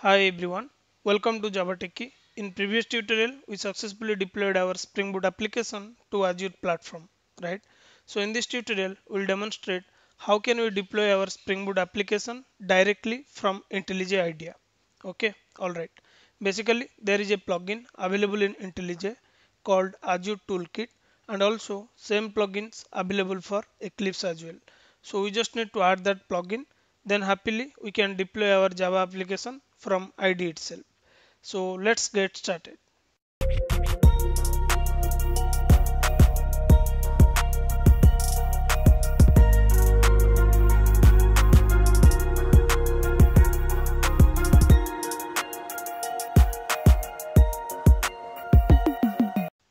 Hi everyone, welcome to JavaTechie. In previous tutorial, we successfully deployed our Spring Boot application to Azure platform, right? So in this tutorial, we'll demonstrate how can we deploy our Spring Boot application directly from IntelliJ IDEA. Okay, all right. Basically, there is a plugin available in IntelliJ called Azure Toolkit, and also same plugins available for Eclipse as well. So we just need to add that plugin, then happily we can deploy our Java application from IDE itself. So let's get started.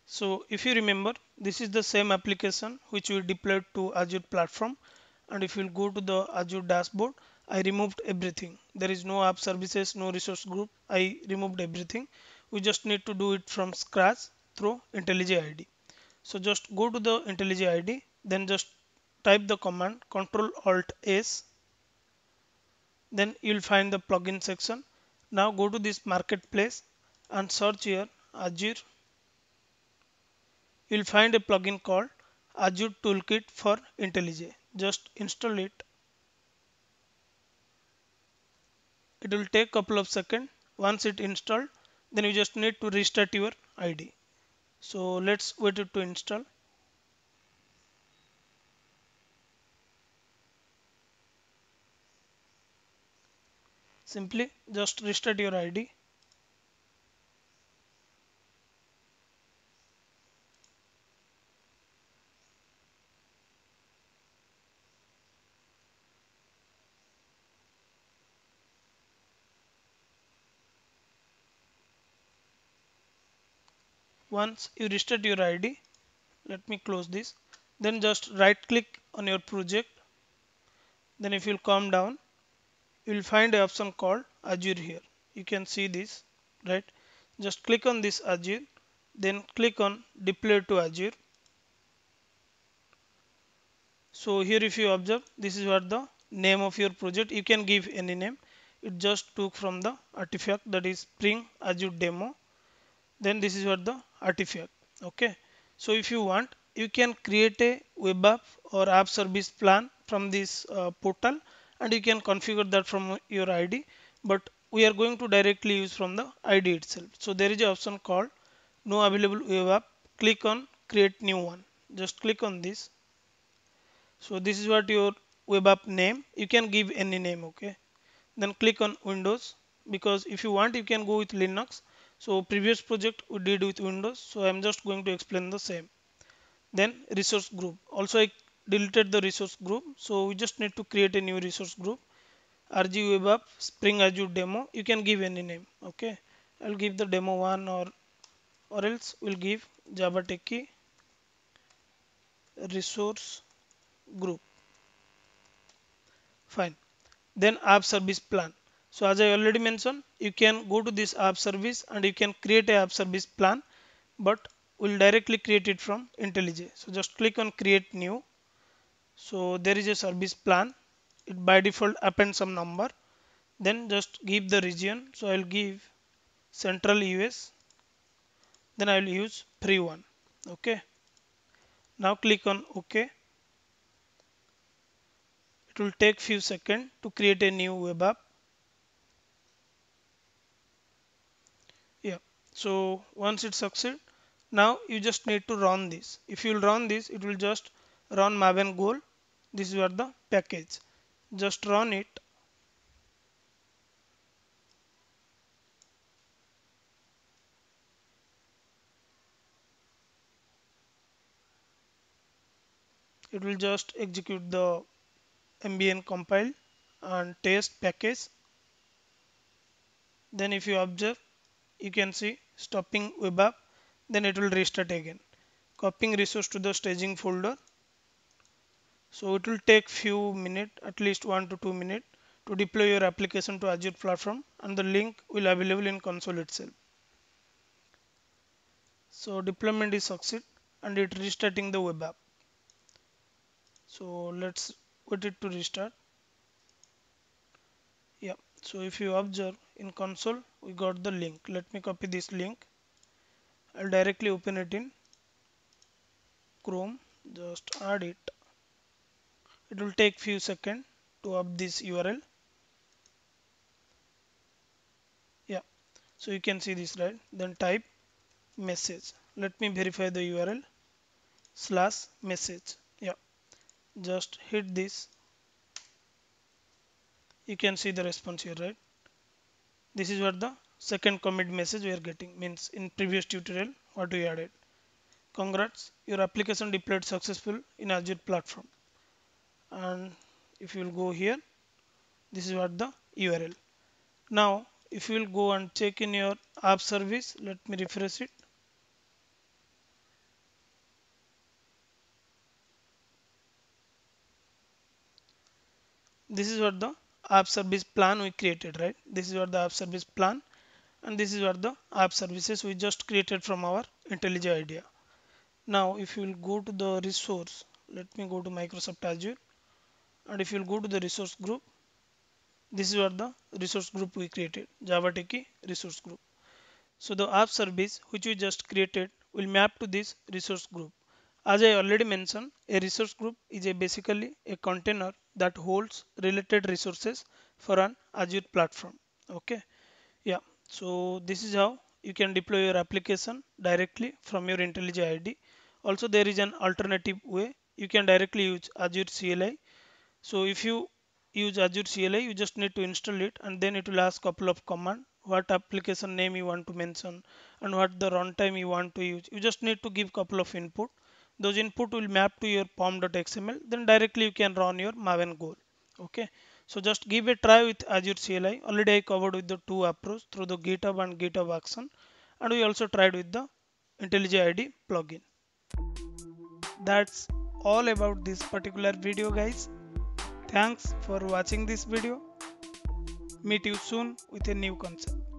So if you remember, this is the same application which we deployed to Azure platform. And if you go to the Azure dashboard, I removed everything. There is no app services, no resource group. I removed everything. We just need to do it from scratch through IntelliJ IDE. So just go to the IntelliJ IDE, then just type the command Control Alt S, then you'll find the plugin section. Now go to this marketplace and search here Azure. You'll find a plugin called Azure Toolkit for IntelliJ. Just install it. It will take a couple of seconds. Once it installed, then you just need to restart your ID. So let's wait it to install. Simply just restart your ID. Once you restart your ID, let me close this. Then just right click on your project. Then if you'll come down, you will find an option called Azure here. You can see this, right? Just click on this Azure, then click on deploy to Azure. So here if you observe, this is what the name of your project. You can give any name. It just took from the artifact, that is Spring Azure demo. Then this is what the artifact. Okay. So if you want, you can create a web app or app service plan from this portal, and you can configure that from your ID. But we are going to directly use from the ID itself. So there is an option called no available web app. Click on create new one. Just click on this. So this is what your web app name. You can give any name. Okay. Then click on Windows, because if you want you can go with Linux. So previous project we did with Windows, so I'm just going to explain the same. Then resource group, also I deleted the resource group, so we just need to create a new resource group. RG web app Spring Azure demo, you can give any name. Okay, I'll give the demo one, or else we'll give JavaTechie resource group. Fine. Then app service plan. So as I already mentioned, you can go to this app service and you can create a app service plan, but we'll directly create it from IntelliJ. So just click on create new. So there is a service plan. It by default append some number. Then just give the region. So I'll give Central US. Then I'll use free one. Okay. Now click on OK. It will take few seconds to create a new web app. Yeah. So once it succeeds, now you just need to run this. If you will run this, it will just run Maven Goal. This is what the package. Just run it. It will just execute the mbn compile and test package. Then if you observe, you can see stopping web app. Then it will restart again. Copying resource to the staging folder. So it will take few minutes, at least 1 to 2 minutes, to deploy your application to Azure platform, and the link will available in console itself. So deployment is succeed and it restarting the web app. So let's wait it to restart. Yeah. So if you observe in console, we got the link. Let me copy this link. I'll directly open it in Chrome. Just add it. It will take few seconds to up this URL. Yeah, so you can see this, right? Then type message. Let me verify the URL /message. Yeah, just hit this. You can see the response here, right? This is what the second commit message we are getting, means in previous tutorial what we added. Congrats, your application deployed successful in Azure platform. And if you will go here, this is what the URL. Now if you will go and check in your app service, let me refresh it. This is what the app service plan we created, right? This is what the app service plan, and this is what the app services we just created from our IntelliJ idea. Now if you will go to the resource, let me go to Microsoft Azure, and if you will go to the resource group, this is what the resource group we created, JavaTechie resource group. So the app service which we just created will map to this resource group. As I already mentioned, a resource group is basically a container that holds related resources for an Azure platform. Okay, yeah. So this is how you can deploy your application directly from your IntelliJ IDE. Also, there is an alternative way. You can directly use Azure CLI. So if you use Azure CLI, you just need to install it, and then it will ask couple of command, what application name you want to mention and what the runtime you want to use. You just need to give couple of input. Those input will map to your pom.xml. Then directly you can run your Maven goal. Okay. So just give a try with Azure CLI. Already I covered with the two approach through the GitHub and GitHub Action, and we also tried with the IntelliJ IDE plugin. That's all about this particular video, guys. Thanks for watching this video. Meet you soon with a new concept.